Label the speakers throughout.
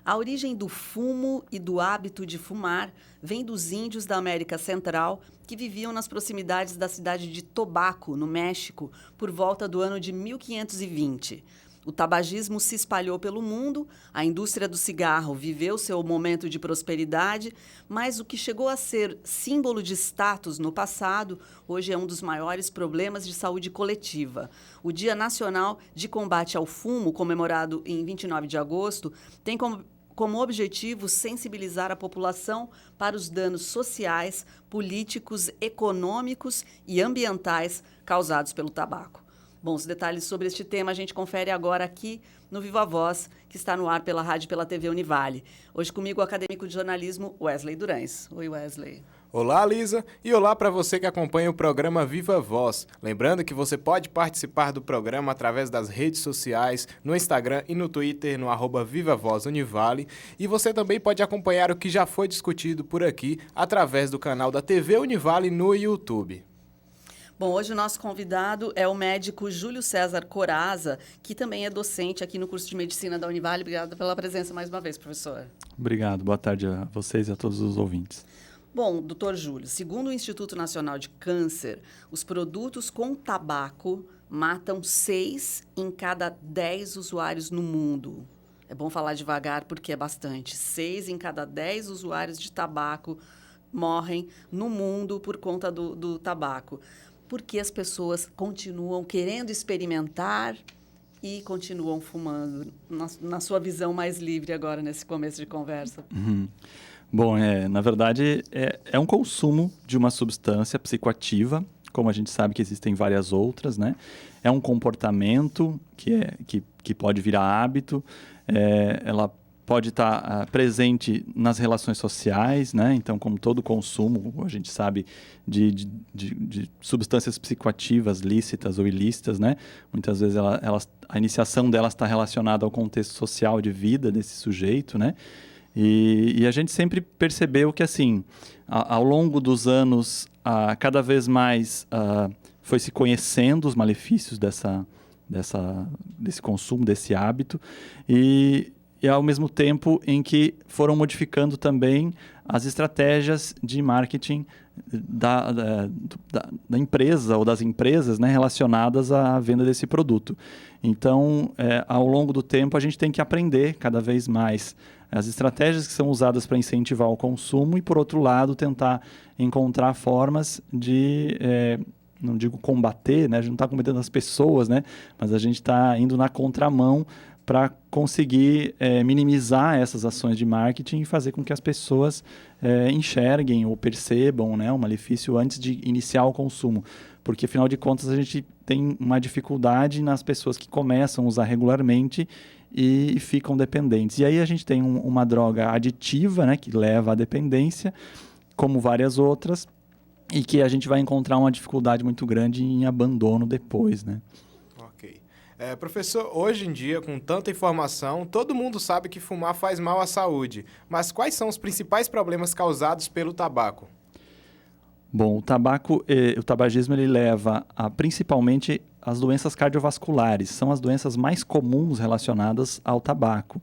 Speaker 1: A origem do fumo e do hábito de fumar vem dos índios da América Central que viviam nas proximidades da cidade de Tobaco, no México, por volta do ano de 1520. O tabagismo se espalhou pelo mundo, a indústria do cigarro viveu seu momento de prosperidade, mas o que chegou a ser símbolo de status no passado, hoje é um dos maiores problemas de saúde coletiva. O Dia Nacional de Combate ao Fumo, comemorado em 29 de agosto, tem como objetivo sensibilizar a população para os danos sociais, políticos, econômicos e ambientais causados pelo tabaco. Bom, os detalhes sobre este tema a gente confere agora aqui no Viva Voz, que está no ar pela rádio e pela TV Univale. Hoje comigo o acadêmico de jornalismo Wesley Durães. Oi, Wesley.
Speaker 2: Olá, Lisa, e olá para você que acompanha o programa Viva Voz. Lembrando que você pode participar do programa através das redes sociais, no Instagram e no Twitter, no @VivaVozUnivale. E você também pode acompanhar o que já foi discutido por aqui através do canal da TV Univale no YouTube.
Speaker 1: Bom, hoje o nosso convidado é o médico Júlio César Coraza, que também é docente aqui no curso de Medicina da Univale. Obrigada pela presença mais uma vez, professor.
Speaker 3: Obrigado. Boa tarde a vocês e a todos os ouvintes.
Speaker 1: Bom, doutor Júlio, segundo o Instituto Nacional de Câncer, os produtos com tabaco matam 6 em cada 10 usuários no mundo. É bom falar devagar porque é bastante. 6 em cada 10 usuários de tabaco morrem no mundo por conta do tabaco. Porque as pessoas continuam querendo experimentar e continuam fumando, na sua visão mais livre agora, nesse começo de conversa?
Speaker 3: Bom, na verdade, é um consumo de uma substância psicoativa, como a gente sabe que existem várias outras, né? É um comportamento que pode virar hábito, ela pode estar presente nas relações sociais, né? Então, como todo consumo, a gente sabe de substâncias psicoativas lícitas ou ilícitas, né? Muitas vezes a iniciação delas está relacionada ao contexto social de vida desse sujeito, né? E a gente sempre percebeu que, assim, ao longo dos anos, cada vez mais foi se conhecendo os malefícios desse consumo, desse hábito, e ao mesmo tempo em que foram modificando também as estratégias de marketing da empresa ou das empresas, né, relacionadas à venda desse produto. Então, ao longo do tempo, a gente tem que aprender cada vez mais as estratégias que são usadas para incentivar o consumo e, por outro lado, tentar encontrar formas de, não digo combater, né, a gente não está combatendo as pessoas, né, mas a gente está indo na contramão para conseguir minimizar essas ações de marketing e fazer com que as pessoas enxerguem ou percebam, né, o malefício antes de iniciar o consumo. Porque, afinal de contas, a gente tem uma dificuldade nas pessoas que começam a usar regularmente e ficam dependentes. E aí a gente tem uma droga aditiva, né, que leva à dependência, como várias outras, e que a gente vai encontrar uma dificuldade muito grande em abandono depois, né?
Speaker 2: Professor, hoje em dia, com tanta informação, todo mundo sabe que fumar faz mal à saúde. Mas quais são os principais problemas causados pelo tabaco?
Speaker 3: Bom, o tabagismo ele leva principalmente às doenças cardiovasculares. São as doenças mais comuns relacionadas ao tabaco.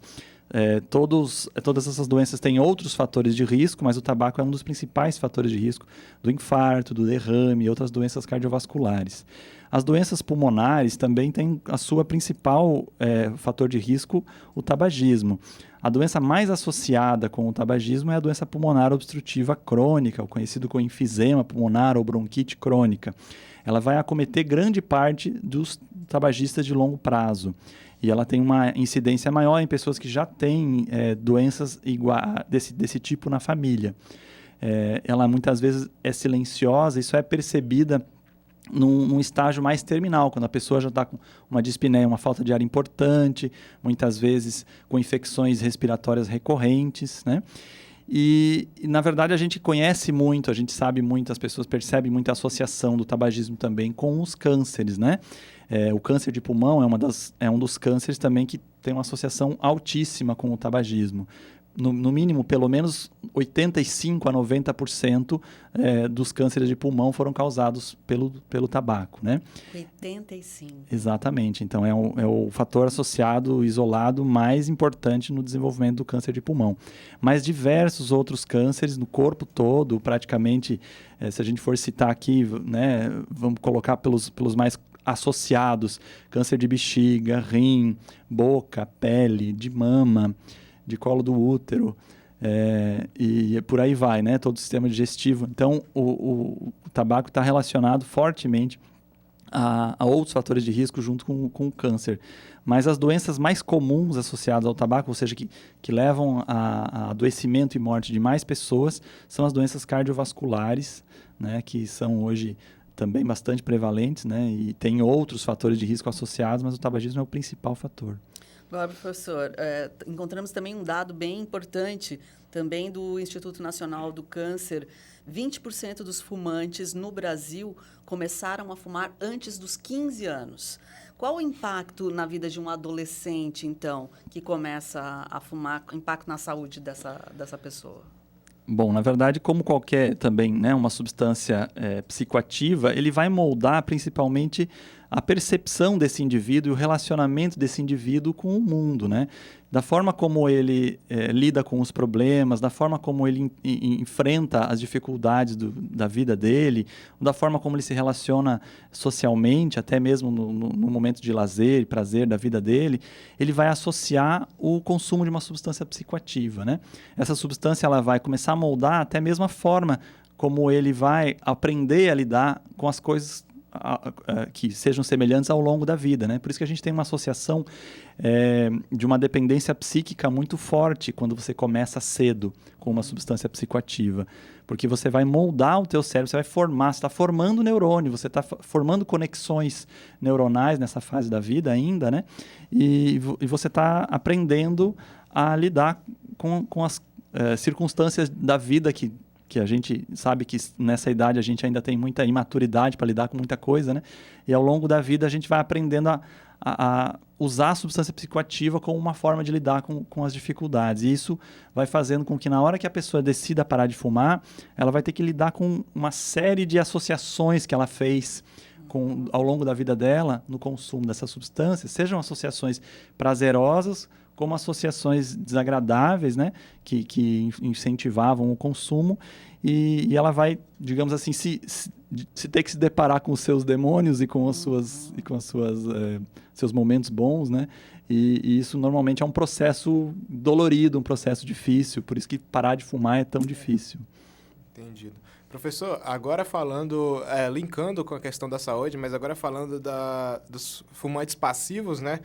Speaker 3: Todas essas doenças têm outros fatores de risco, mas o tabaco é um dos principais fatores de risco do infarto, do derrame e outras doenças cardiovasculares. As doenças pulmonares também têm a sua principal fator de risco, o tabagismo. A doença mais associada com o tabagismo é a doença pulmonar obstrutiva crônica, o conhecido como enfisema pulmonar ou bronquite crônica. Ela vai acometer grande parte dos tabagistas de longo prazo. E ela tem uma incidência maior em pessoas que já têm doenças desse tipo na família. Ela muitas vezes é silenciosa e só é percebida num estágio mais terminal, quando a pessoa já está com uma dispneia, uma falta de ar importante, muitas vezes com infecções respiratórias recorrentes, né? E, na verdade, a gente conhece muito, a gente sabe muito, as pessoas percebem muita associação do tabagismo também com os cânceres, né? O câncer de pulmão é um dos cânceres também que tem uma associação altíssima com o tabagismo, no mínimo, pelo menos 85% a 90% dos cânceres de pulmão foram causados pelo tabaco, né?
Speaker 1: 85%.
Speaker 3: Exatamente. Então, é o fator associado, isolado, mais importante no desenvolvimento do câncer de pulmão. Mas diversos outros cânceres no corpo todo, praticamente, se a gente for citar aqui, né, vamos colocar pelos mais associados: câncer de bexiga, rim, boca, pele, de mama, de colo do útero, e por aí vai, né? Todo o sistema digestivo. Então, o tabaco está relacionado fortemente a outros fatores de risco junto com o câncer. Mas as doenças mais comuns associadas ao tabaco, ou seja, que levam a adoecimento e morte de mais pessoas, são as doenças cardiovasculares, né? Que são hoje também bastante prevalentes, né? E tem outros fatores de risco associados, mas o tabagismo é o principal fator.
Speaker 1: Agora, professor, encontramos também um dado bem importante, também do Instituto Nacional do Câncer. 20% dos fumantes no Brasil começaram a fumar antes dos 15 anos. Qual o impacto na vida de um adolescente, então, que começa a fumar, impacto na saúde dessa pessoa?
Speaker 3: Bom, na verdade, como qualquer também, né, uma substância psicoativa, ele vai moldar principalmente a percepção desse indivíduo e o relacionamento desse indivíduo com o mundo, né? Da forma como ele lida com os problemas, da forma como ele enfrenta as dificuldades da vida dele, da forma como ele se relaciona socialmente, até mesmo no momento de lazer e prazer da vida dele, ele vai associar o consumo de uma substância psicoativa, né? Essa substância ela vai começar a moldar até mesmo a forma como ele vai aprender a lidar com as coisas que sejam semelhantes ao longo da vida, né? Por isso que a gente tem uma associação de uma dependência psíquica muito forte quando você começa cedo com uma substância psicoativa, porque você vai moldar o teu cérebro, você vai formar, você está formando neurônio, você está formando conexões neuronais nessa fase da vida ainda, né? E você está aprendendo a lidar com as circunstâncias da vida que a gente sabe que nessa idade a gente ainda tem muita imaturidade para lidar com muita coisa, né? E ao longo da vida a gente vai aprendendo a usar a substância psicoativa como uma forma de lidar com as dificuldades. E isso vai fazendo com que na hora que a pessoa decida parar de fumar, ela vai ter que lidar com uma série de associações que ela fez ao longo da vida dela no consumo dessas substâncias, sejam associações prazerosas, como associações desagradáveis, né, que incentivavam o consumo, e ela vai, digamos assim, se ter que se deparar com os seus demônios e com as suas seus momentos bons, né? E isso normalmente é um processo dolorido, um processo difícil, por isso que parar de fumar é tão difícil.
Speaker 2: Entendido. Professor, agora falando, linkando com a questão da saúde, mas agora falando dos fumantes passivos, né?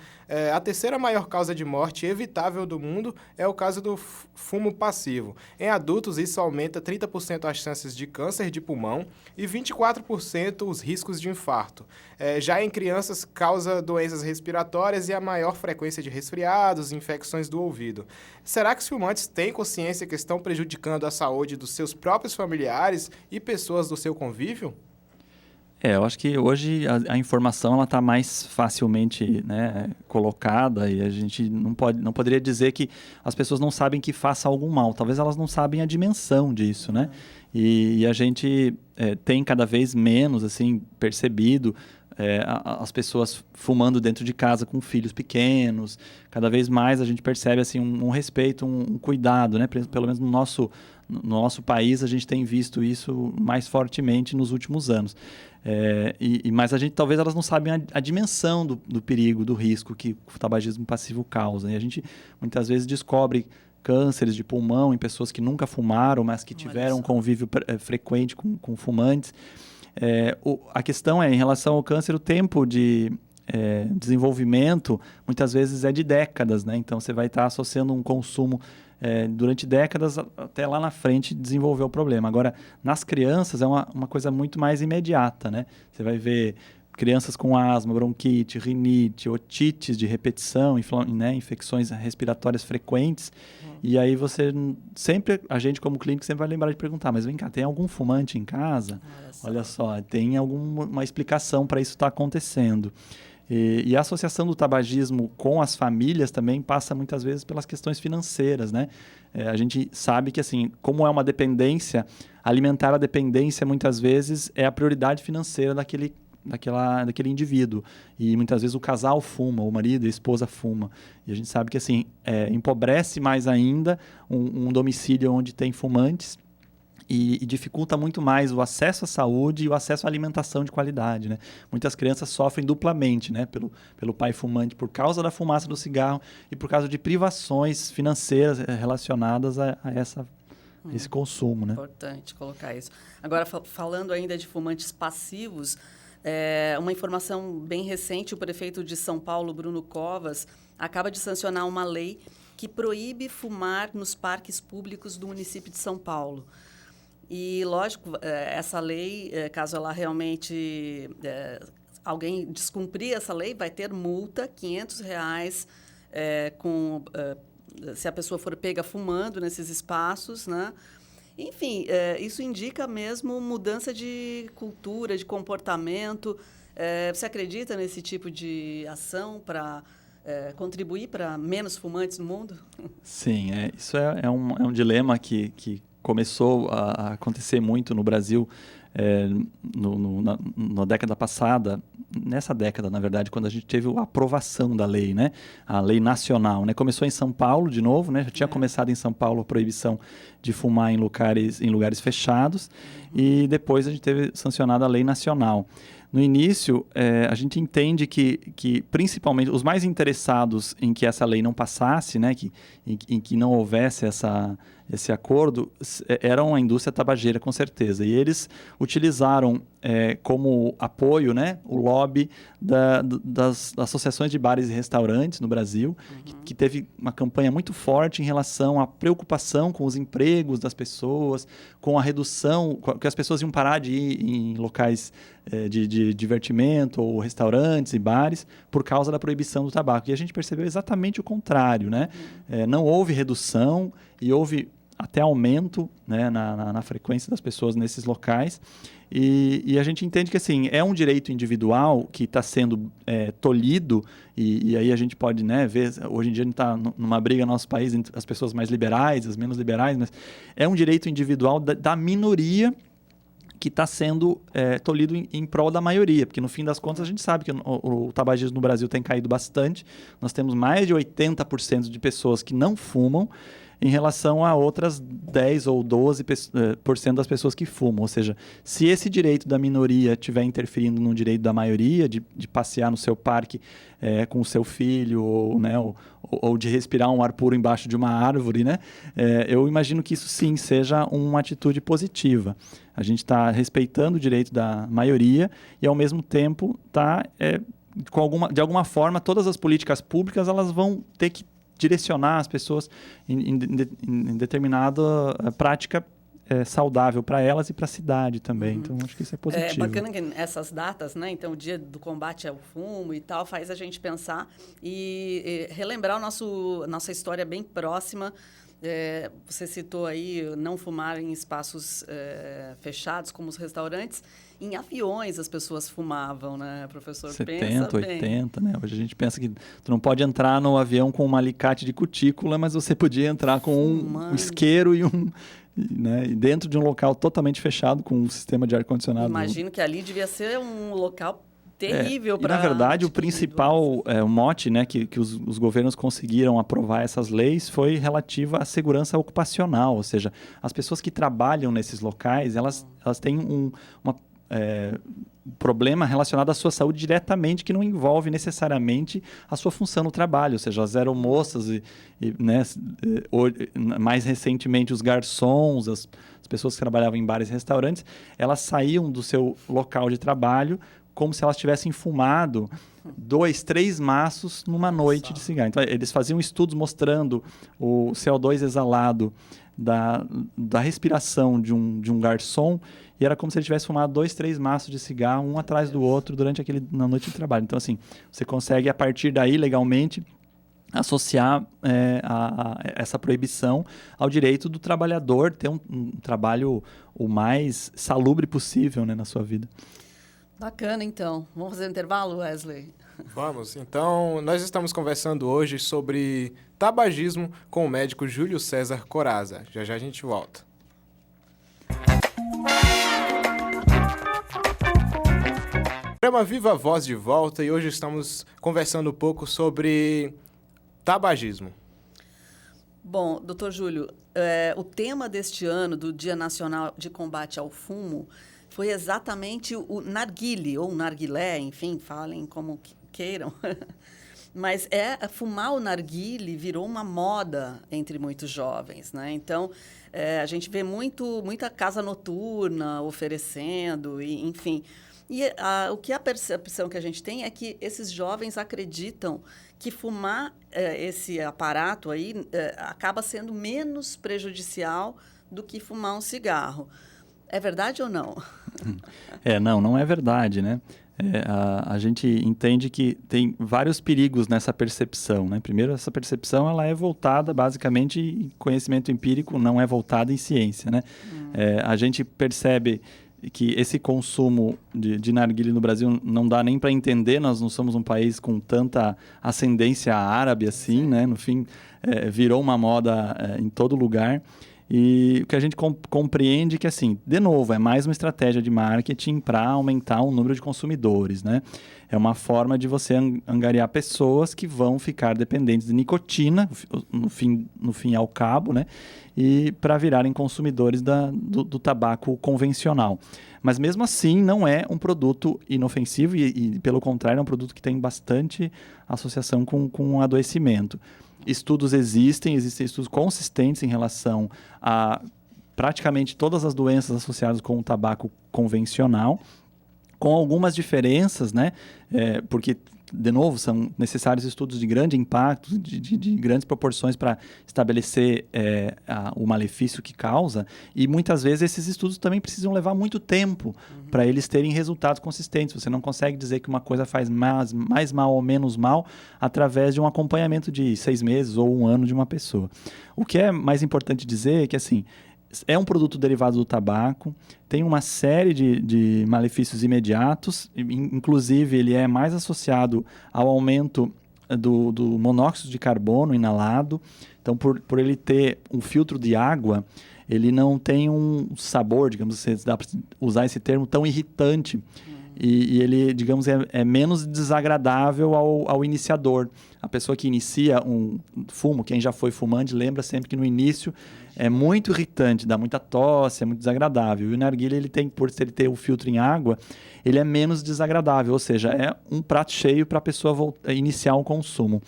Speaker 2: A terceira maior causa de morte evitável do mundo é o caso do fumo passivo. Em adultos, isso aumenta 30% as chances de câncer de pulmão e 24% os riscos de infarto. Já em crianças, causa doenças respiratórias e a maior frequência de resfriados e infecções do ouvido. Será que os fumantes têm consciência que estão prejudicando a saúde dos seus próprios familiares e pessoas do seu convívio?
Speaker 3: Eu acho que hoje a informação está mais facilmente, né, colocada, e a gente não poderia dizer que as pessoas não sabem que faça algum mal. Talvez elas não sabem a dimensão disso, né? E a gente tem cada vez menos assim, percebido as pessoas fumando dentro de casa com filhos pequenos. Cada vez mais a gente percebe assim, um respeito, um cuidado, né? Pelo menos no nosso país a gente tem visto isso mais fortemente nos últimos anos. Mas talvez elas não sabem a dimensão do perigo, do risco que o tabagismo passivo causa. E a gente muitas vezes descobre cânceres de pulmão em pessoas que nunca fumaram, mas que tiveram um convívio frequente com fumantes. A questão em relação ao câncer, o tempo de desenvolvimento muitas vezes é de décadas, né? Então você vai estar associando um consumo durante décadas até lá na frente desenvolver o problema. Agora, nas crianças é uma coisa muito mais imediata, né? Você vai ver crianças com asma, bronquite, rinite, otites de repetição, né? Infecções respiratórias frequentes. E aí a gente como clínico sempre vai lembrar de perguntar, mas vem cá, tem algum fumante em casa? Olha só, tem alguma explicação para isso estar acontecendo. E a associação do tabagismo com as famílias também passa muitas vezes pelas questões financeiras, né? A gente sabe que, assim, como é uma dependência, alimentar a dependência muitas vezes é a prioridade financeira daquele indivíduo. E muitas vezes o casal fuma, o marido e a esposa fuma. E a gente sabe que, assim, empobrece mais ainda um domicílio onde tem fumantes e dificulta muito mais o acesso à saúde e o acesso à alimentação de qualidade, né? Muitas crianças sofrem duplamente, né? Pelo pai fumante, por causa da fumaça do cigarro e por causa de privações financeiras relacionadas a esse consumo, né?
Speaker 1: Importante colocar isso. Agora, falando ainda de fumantes passivos, uma informação bem recente, o prefeito de São Paulo, Bruno Covas, acaba de sancionar uma lei que proíbe fumar nos parques públicos do município de São Paulo. E, lógico, essa lei, caso ela realmente... alguém descumprir essa lei, vai ter multa, R$500, se a pessoa for pega fumando nesses espaços, né? Enfim, isso indica mesmo mudança de cultura, de comportamento. Você acredita nesse tipo de ação para contribuir para menos fumantes no mundo?
Speaker 3: Sim, isso é um dilema que começou a acontecer muito no Brasil na década passada, nessa década, na verdade, quando a gente teve a aprovação da lei, né? A lei nacional, né? Começou em São Paulo, de novo, né? Já tinha começado em São Paulo a proibição de fumar em lugares fechados, e depois a gente teve sancionada a lei nacional. No início, a gente entende que principalmente os mais interessados em que essa lei não passasse, né, em que não houvesse esse acordo, eram a indústria tabageira, com certeza. E eles utilizaram como apoio, né, o lobby das associações de bares e restaurantes no Brasil, que teve uma campanha muito forte em relação à preocupação com os empregos das pessoas, com a redução, que as pessoas iam parar de ir em locais de divertimento ou restaurantes e bares por causa da proibição do tabaco. E a gente percebeu exatamente o contrário, né? Não houve redução e houve até aumento, né, na frequência das pessoas nesses locais. E a gente entende que, assim, é um direito individual que está sendo tolhido, e aí a gente pode, né, ver, hoje em dia a gente está numa briga no nosso país entre as pessoas mais liberais, as menos liberais, mas é um direito individual da minoria que está sendo tolhido em prol da maioria, porque no fim das contas a gente sabe que o tabagismo no Brasil tem caído bastante. Nós temos mais de 80% de pessoas que não fumam em relação a outras 10 ou 12% das pessoas que fumam. Ou seja, se esse direito da minoria estiver interferindo no direito da maioria de passear no seu parque com o seu filho, ou de respirar um ar puro embaixo de uma árvore, né? Eu imagino que isso sim seja uma atitude positiva. A gente está respeitando o direito da maioria e, ao mesmo tempo, de alguma forma, todas as políticas públicas elas vão ter que direcionar as pessoas em determinada prática saudável para elas e para a cidade também. Então, acho que isso é positivo.
Speaker 1: É bacana que essas datas, né? Então, o dia do combate ao fumo e tal, faz a gente pensar e relembrar nossa história bem próxima. Você citou aí não fumar em espaços fechados, como os restaurantes. Em aviões as pessoas fumavam, né, professor?
Speaker 3: 70, 80, né? Hoje a gente pensa que tu não pode entrar no avião com um alicate de cutícula, mas você podia entrar com um isqueiro né, dentro de um local totalmente fechado, com um sistema de ar-condicionado.
Speaker 1: Imagino que ali devia ser um local terrível para...
Speaker 3: Na verdade, o principal mote, né, que os governos conseguiram aprovar essas leis foi relativa à segurança ocupacional, ou seja, as pessoas que trabalham nesses locais, elas têm um problema relacionado à sua saúde diretamente, que não envolve necessariamente a sua função no trabalho, ou seja, as aeromoças né, mais recentemente os garçons, as pessoas que trabalhavam em bares e restaurantes, elas saíam do seu local de trabalho como se elas tivessem fumado 2, 3 maços numa noite de cigarro. Então, eles faziam estudos mostrando o CO2 exalado da respiração de um garçom, e era como se ele tivesse fumado 2, 3 maços de cigarro, um atrás do outro, na noite de trabalho. Então, assim, você consegue, a partir daí, legalmente, associar essa proibição ao direito do trabalhador ter um trabalho o mais salubre possível, né, na sua vida.
Speaker 1: Bacana, então. Vamos fazer um intervalo, Wesley?
Speaker 2: Vamos. Então, nós estamos conversando hoje sobre tabagismo com o médico Júlio César Corazza. Já já a gente volta. Programa Viva Voz de volta e hoje estamos conversando um pouco sobre tabagismo.
Speaker 1: Bom, doutor Júlio, o tema deste ano do Dia Nacional de Combate ao Fumo foi exatamente o narguile, ou narguilé, enfim, falem como queiram. Mas fumar o narguile virou uma moda entre muitos jovens, né? Então, a gente vê muita casa noturna oferecendo, enfim. E a percepção que a gente tem é que esses jovens acreditam que fumar esse aparato aí acaba sendo menos prejudicial do que fumar um cigarro. É verdade ou não?
Speaker 3: Não é verdade, né? A gente entende que tem vários perigos nessa percepção, né? Primeiro, essa percepção ela é voltada basicamente em conhecimento empírico, não é voltada em ciência, né? A gente percebe que esse consumo de narguilé no Brasil não dá nem para entender, nós não somos um país com tanta ascendência árabe assim, né? No fim, virou uma moda em todo lugar. E o que a gente compreende é que, assim, de novo, é mais uma estratégia de marketing para aumentar o número de consumidores, né? É uma forma de você angariar pessoas que vão ficar dependentes de nicotina, no fim ao cabo, né? E para virarem consumidores do tabaco convencional. Mas mesmo assim, não é um produto inofensivo e pelo contrário, é um produto que tem bastante associação com adoecimento. Estudos existem estudos consistentes em relação a praticamente todas as doenças associadas com o tabaco convencional, com algumas diferenças, né? Porque, de novo, são necessários estudos de grande impacto, de grandes proporções para estabelecer o malefício que causa, e muitas vezes esses estudos também precisam levar muito tempo para eles terem resultados consistentes. Você não consegue dizer que uma coisa faz mais mal ou menos mal através de um acompanhamento de 6 meses ou 1 ano de uma pessoa. O que é mais importante dizer é que, assim, é um produto derivado do tabaco, tem uma série de malefícios imediatos, inclusive ele é mais associado ao aumento do monóxido de carbono inalado. Então, por ele ter um filtro de água, ele não tem um sabor, digamos, se dá para usar esse termo, tão irritante. E ele, digamos, é menos desagradável ao iniciador. A pessoa que inicia um fumo, quem já foi fumante, lembra sempre que no início é muito irritante, dá muita tosse, é muito desagradável. E o narguilé, ele tem, por ele ter o filtro em água, ele é menos desagradável, ou seja, é um prato cheio para a pessoa iniciar um consumo.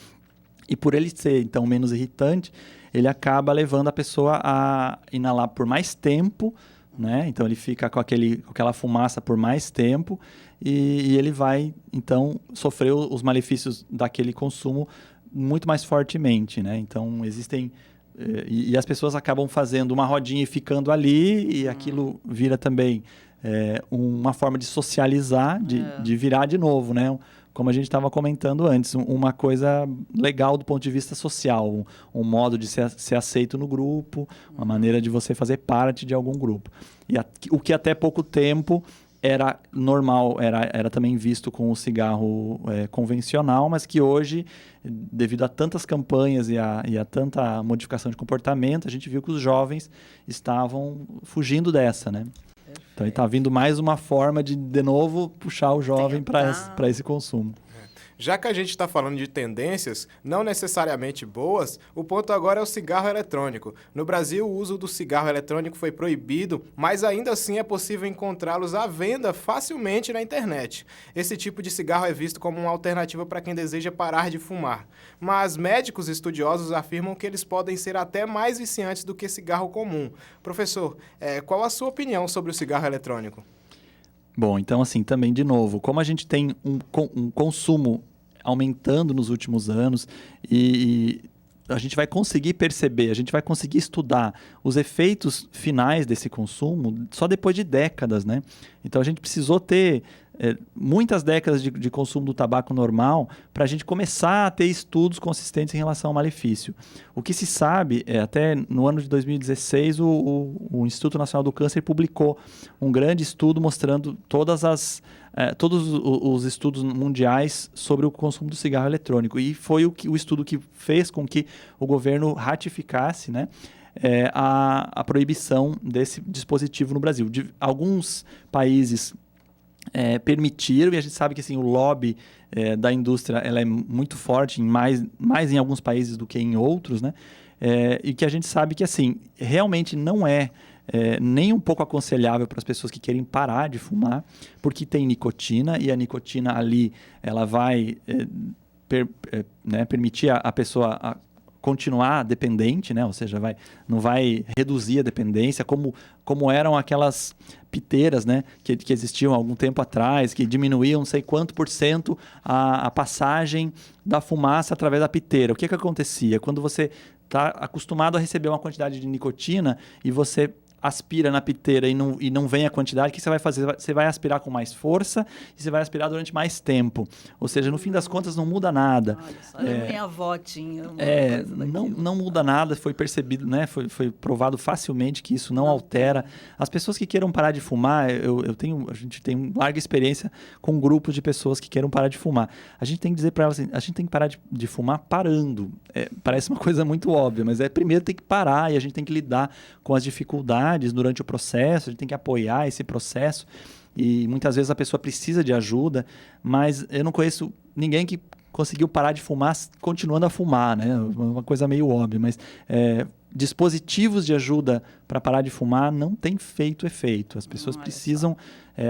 Speaker 3: E por ele ser, então, menos irritante, ele acaba levando a pessoa a inalar por mais tempo, né? Então ele fica com aquela fumaça por mais tempo e ele vai, então, sofrer os malefícios daquele consumo muito mais fortemente, né? Então existem... E as pessoas acabam fazendo uma rodinha e ficando ali, e aquilo vira também uma forma de socializar, de virar de novo, né? Como a gente estava comentando antes, uma coisa legal do ponto de vista social, um modo de ser aceito no grupo, uma maneira de você fazer parte de algum grupo. O que até pouco tempo era normal, era também visto com o cigarro convencional, mas que hoje, devido a tantas campanhas e a tanta modificação de comportamento, a gente viu que os jovens estavam fugindo dessa, né? Então, está vindo mais uma forma de novo, puxar o jovem para esse consumo.
Speaker 2: Já que a gente está falando de tendências, não necessariamente boas, o ponto agora é o cigarro eletrônico. No Brasil, o uso do cigarro eletrônico foi proibido, mas ainda assim é possível encontrá-los à venda facilmente na internet. Esse tipo de cigarro é visto como uma alternativa para quem deseja parar de fumar. Mas médicos estudiosos afirmam que eles podem ser até mais viciantes do que cigarro comum. Professor, qual a sua opinião sobre o cigarro eletrônico?
Speaker 3: Bom, então assim, também de novo, como a gente tem um consumo aumentando nos últimos anos e a gente vai conseguir perceber, a gente vai conseguir estudar os efeitos finais desse consumo só depois de décadas, né? Então a gente precisou ter muitas décadas de consumo do tabaco normal para a gente começar a ter estudos consistentes em relação ao malefício. O que se sabe, até no ano de 2016, o Instituto Nacional do Câncer publicou um grande estudo mostrando todos os estudos mundiais sobre o consumo do cigarro eletrônico. E foi o estudo que fez com que o governo ratificasse, né, a proibição desse dispositivo no Brasil. Alguns países permitiram, e a gente sabe que assim, o lobby da indústria ela é muito forte, mais em alguns países do que em outros, né? E que a gente sabe que assim, realmente não é nem um pouco aconselhável para as pessoas que querem parar de fumar, porque tem nicotina, e a nicotina ali ela vai permitir a pessoa continuar dependente, né? Ou seja, não vai reduzir a dependência, como eram aquelas piteiras, né? que existiam há algum tempo atrás, que diminuíam não sei quanto % a passagem da fumaça através da piteira. O que acontecia? Quando você está acostumado a receber uma quantidade de nicotina e você aspira na piteira e não vem a quantidade, o que você vai fazer? Você vai aspirar com mais força e você vai aspirar durante mais tempo. Ou seja, no fim das contas não muda nada.
Speaker 1: Olha só, minha avó tinha uma coisa
Speaker 3: não muda nada, foi percebido, né? Foi provado facilmente que isso não altera. As pessoas que queiram parar de fumar, a gente tem larga experiência com grupos de pessoas que queiram parar de fumar. A gente tem que dizer para elas assim, a gente tem que parar de fumar parando. Parece uma coisa muito óbvia, mas primeiro tem que parar e a gente tem que lidar com as dificuldades durante o processo, a gente tem que apoiar esse processo e muitas vezes a pessoa precisa de ajuda, mas eu não conheço ninguém que conseguiu parar de fumar continuando a fumar, né? Uma coisa meio óbvia, mas dispositivos de ajuda para parar de fumar não têm feito efeito. As pessoas precisam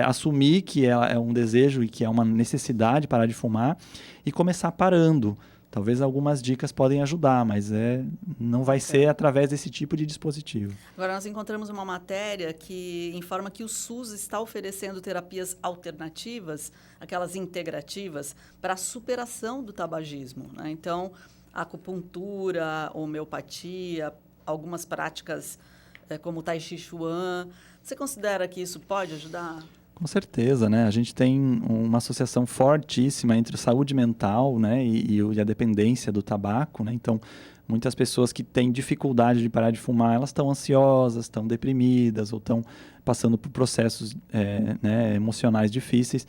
Speaker 3: assumir que é um desejo e que é uma necessidade parar de fumar e começar parando. Talvez algumas dicas podem ajudar, mas não vai ser através desse tipo de dispositivo.
Speaker 1: Agora, nós encontramos uma matéria que informa que o SUS está oferecendo terapias alternativas, aquelas integrativas, para a superação do tabagismo, né? Então, acupuntura, homeopatia, algumas práticas como o Tai Chi Chuan. Você considera que isso pode ajudar?
Speaker 3: Com certeza, né? A gente tem uma associação fortíssima entre a saúde mental, né, e a dependência do tabaco, né? Então, muitas pessoas que têm dificuldade de parar de fumar, elas estão ansiosas, estão deprimidas ou estão passando por processos emocionais difíceis.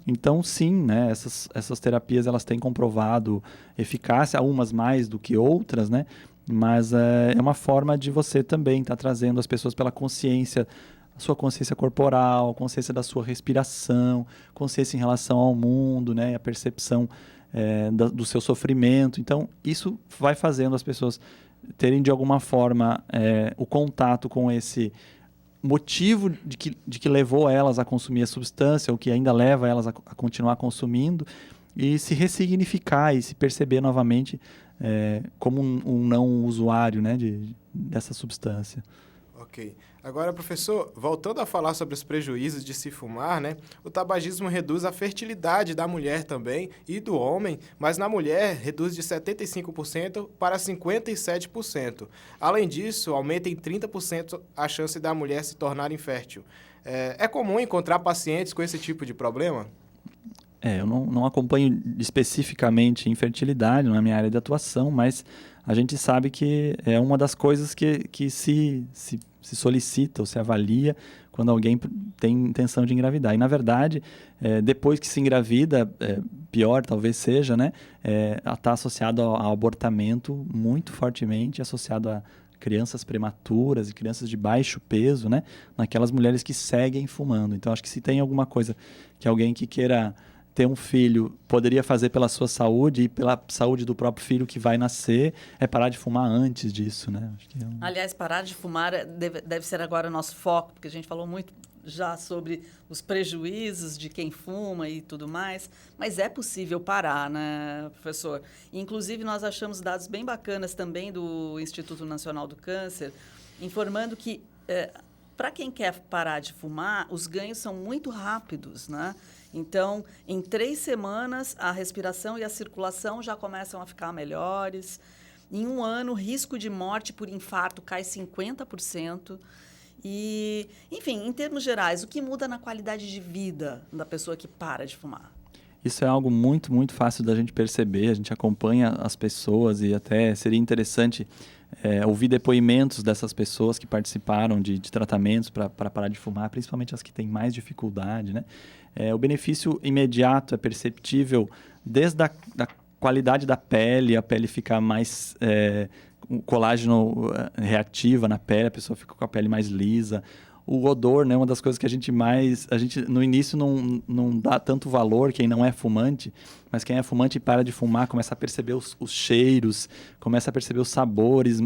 Speaker 3: Então, sim, né, essas terapias elas têm comprovado eficácia, umas mais do que outras, né? Mas é uma forma de você também estar trazendo as pessoas pela consciência, a sua consciência corporal, consciência da sua respiração, consciência em relação ao mundo, né, a percepção do seu sofrimento. Então, isso vai fazendo as pessoas terem, de alguma forma, o contato com esse motivo de que levou elas a consumir a substância, ou que ainda leva elas a continuar consumindo, e se ressignificar e se perceber novamente como um não usuário, né, dessa substância.
Speaker 2: Ok. Agora, professor, voltando a falar sobre os prejuízos de se fumar, né? O tabagismo reduz a fertilidade da mulher também e do homem, mas na mulher reduz de 75% para 57%. Além disso, aumenta em 30% a chance da mulher se tornar infértil. É comum encontrar pacientes com esse tipo de problema?
Speaker 3: Eu não acompanho especificamente infertilidade, não é minha área de atuação, mas a gente sabe que é uma das coisas que se solicita ou se avalia quando alguém tem intenção de engravidar. E, na verdade, depois que se engravida, pior talvez seja, né? Está associado ao abortamento muito fortemente, associado a crianças prematuras e crianças de baixo peso, né? Naquelas mulheres que seguem fumando. Então, acho que se tem alguma coisa que alguém que queira ter um filho poderia fazer pela sua saúde e pela saúde do próprio filho que vai nascer, é parar de fumar antes disso, né? Acho que
Speaker 1: Aliás, parar de fumar deve ser agora o nosso foco, porque a gente falou muito já sobre os prejuízos de quem fuma e tudo mais, mas é possível parar, né, professor? Inclusive, nós achamos dados bem bacanas também do Instituto Nacional do Câncer, informando que, para quem quer parar de fumar, os ganhos são muito rápidos, né? Então, em 3 semanas, a respiração e a circulação já começam a ficar melhores. Em 1 ano, o risco de morte por infarto cai 50%. E, enfim, em termos gerais, o que muda na qualidade de vida da pessoa que para de fumar?
Speaker 3: Isso é algo muito, muito fácil da gente perceber. A gente acompanha as pessoas e até seria interessante ouvir depoimentos dessas pessoas que participaram de tratamentos para parar de fumar, principalmente as que têm mais dificuldade, né? O benefício imediato é perceptível desde da qualidade da pele, a pele fica mais colágeno reativa na pele, a pessoa fica com a pele mais lisa. O odor, né, uma das coisas que a gente no início não dá tanto valor, quem não é fumante, mas quem é fumante e para de fumar, começa a perceber os cheiros, começa a perceber os sabores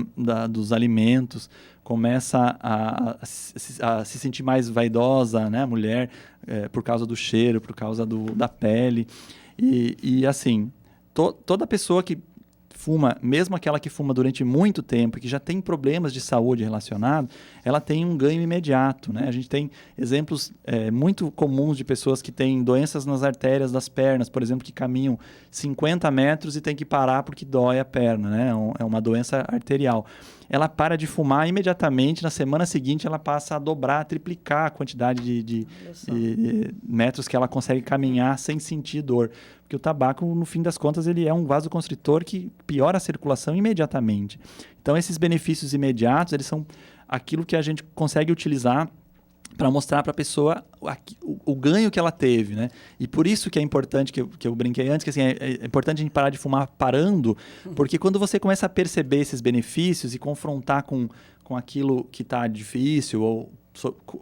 Speaker 3: dos alimentos, começa a se sentir mais vaidosa, né, a mulher, por causa do cheiro, por causa da pele. E assim, toda pessoa que fuma, mesmo aquela que fuma durante muito tempo e que já tem problemas de saúde relacionados, ela tem um ganho imediato, né? A gente tem exemplos muito comuns de pessoas que têm doenças nas artérias das pernas, por exemplo, que caminham 50 metros e tem que parar porque dói a perna, né? É uma doença arterial. Ela para de fumar imediatamente, na semana seguinte ela passa a dobrar, a triplicar a quantidade de metros que ela consegue caminhar sem sentir dor. Porque o tabaco, no fim das contas, ele é um vasoconstritor que piora a circulação imediatamente. Então, esses benefícios imediatos, eles são aquilo que a gente consegue utilizar para mostrar para a pessoa o ganho que ela teve, né? E por isso que é importante, que eu brinquei antes, que assim, é importante a gente parar de fumar parando, porque quando você começa a perceber esses benefícios e confrontar com aquilo que está difícil ou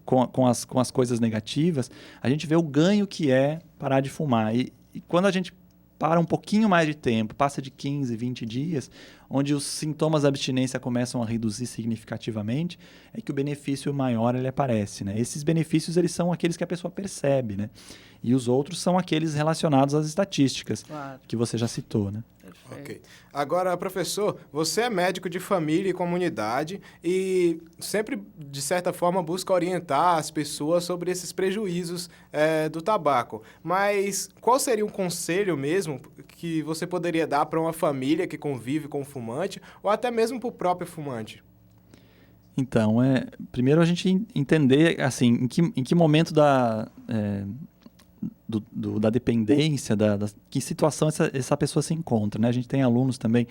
Speaker 3: com as coisas negativas, a gente vê o ganho que é parar de fumar. E quando a gente para um pouquinho mais de tempo, passa de 15, 20 dias, onde os sintomas da abstinência começam a reduzir significativamente, é que o benefício maior ele aparece, né? Esses benefícios eles são aqueles que a pessoa percebe, né? E os outros são aqueles relacionados às estatísticas, claro, que você já citou, né?
Speaker 1: Perfeito.
Speaker 2: Ok. Agora, professor, você é médico de família e comunidade e sempre, de certa forma, busca orientar as pessoas sobre esses prejuízos do tabaco. Mas qual seria um conselho mesmo que você poderia dar para uma família que convive com o fumante ou até mesmo para o próprio fumante?
Speaker 3: Então, primeiro a gente entender assim, em que momento da dependência, que situação essa pessoa se encontra, né? A gente tem alunos também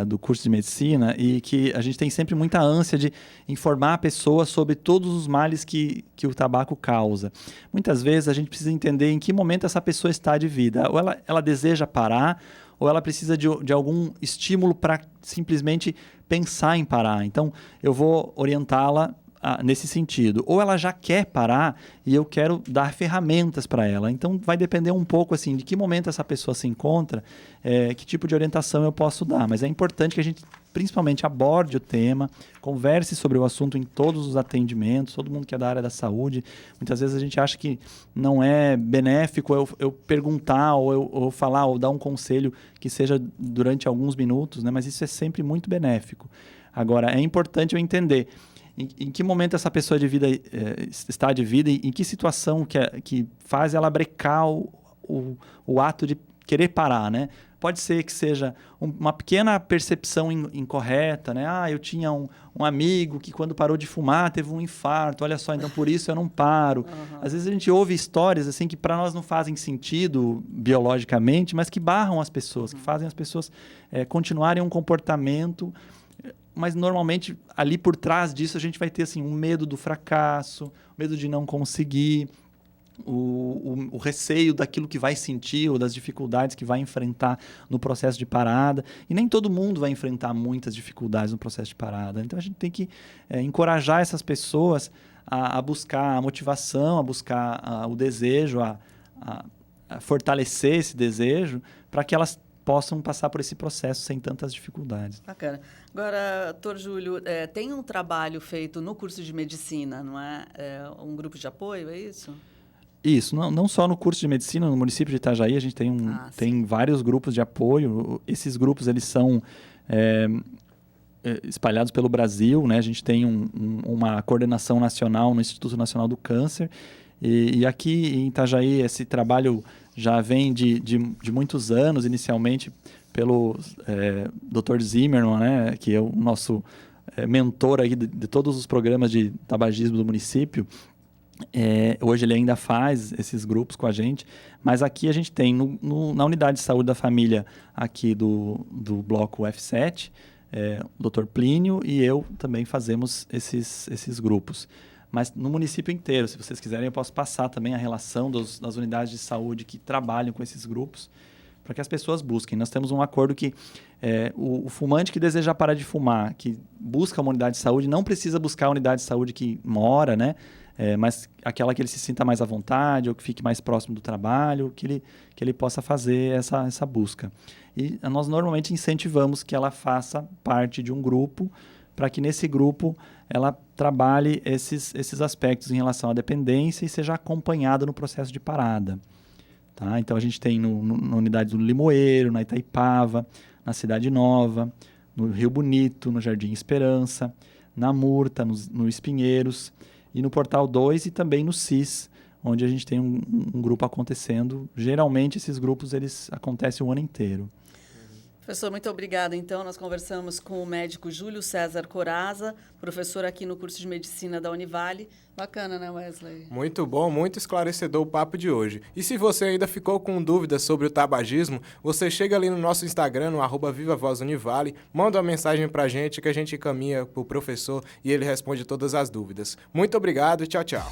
Speaker 3: do curso de medicina e que a gente tem sempre muita ânsia de informar a pessoa sobre todos os males que o tabaco causa. Muitas vezes a gente precisa entender em que momento essa pessoa está de vida. Ou ela deseja parar, ou ela precisa de algum estímulo para simplesmente pensar em parar. Então, eu vou orientá-la nesse sentido. Ou ela já quer parar e eu quero dar ferramentas para ela. Então, vai depender um pouco assim, de que momento essa pessoa se encontra, que tipo de orientação eu posso dar. Mas é importante que a gente, principalmente, aborde o tema, converse sobre o assunto em todos os atendimentos, todo mundo que é da área da saúde. Muitas vezes a gente acha que não é benéfico eu perguntar ou falar ou dar um conselho que seja durante alguns minutos, né? Mas isso é sempre muito benéfico. Agora, é importante eu entender em que momento essa pessoa de vida está de vida e em que situação que faz ela brecar o ato de querer parar, né? Pode ser que seja uma pequena percepção incorreta, né? Eu tinha um amigo que quando parou de fumar teve um infarto, olha só, então por isso eu não paro. Uhum. Às vezes a gente ouve histórias assim que para nós não fazem sentido biologicamente, mas que barram as pessoas, que fazem as pessoas continuarem um comportamento. Mas normalmente ali por trás disso a gente vai ter assim, um medo do fracasso, medo de não conseguir, o receio daquilo que vai sentir ou das dificuldades que vai enfrentar no processo de parada. E nem todo mundo vai enfrentar muitas dificuldades no processo de parada. Então a gente tem que encorajar essas pessoas a buscar a motivação, a buscar o desejo, a fortalecer esse desejo para que elas possam passar por esse processo sem tantas dificuldades.
Speaker 1: Bacana. Agora, doutor Júlio, tem um trabalho feito no curso de medicina, não é? Um grupo de apoio, é isso?
Speaker 3: Isso, não só no curso de medicina, no município de Itajaí a gente tem vários grupos de apoio. Esses grupos eles são espalhados pelo Brasil, né? A gente tem uma coordenação nacional no Instituto Nacional do Câncer e aqui em Itajaí esse trabalho já vem de muitos anos, inicialmente pelo Dr. Zimmermann, né, que é o nosso mentor aí de todos os programas de tabagismo do município. Hoje ele ainda faz esses grupos com a gente, mas aqui a gente tem na unidade de saúde da família aqui do bloco F7, o Dr. Plínio e eu também fazemos esses grupos. Mas no município inteiro, se vocês quiserem, eu posso passar também a relação das unidades de saúde que trabalham com esses grupos, para que as pessoas busquem. Nós temos um acordo que o fumante que deseja parar de fumar, que busca uma unidade de saúde, não precisa buscar a unidade de saúde que mora, né? Mas aquela que ele se sinta mais à vontade ou que fique mais próximo do trabalho, que ele possa fazer essa busca. E nós normalmente incentivamos que ela faça parte de um grupo, para que nesse grupo ela trabalhe esses aspectos em relação à dependência e seja acompanhada no processo de parada. Tá? Então a gente tem na unidade do Limoeiro, na Itaipava, na Cidade Nova, no Rio Bonito, no Jardim Esperança, na Murta, no Espinheiros, e no Portal 2 e também no CIS, onde a gente tem um grupo acontecendo. Geralmente esses grupos eles acontecem o ano inteiro.
Speaker 1: Professor, muito obrigada. Então, nós conversamos com o médico Júlio César Coraza, professor aqui no curso de Medicina da Univale. Bacana, né, Wesley?
Speaker 2: Muito bom, muito esclarecedor o papo de hoje. E se você ainda ficou com dúvidas sobre o tabagismo, você chega ali no nosso Instagram, no @VivaVozUnivale, manda uma mensagem pra gente que a gente encaminha pro professor e ele responde todas as dúvidas. Muito obrigado e tchau, tchau.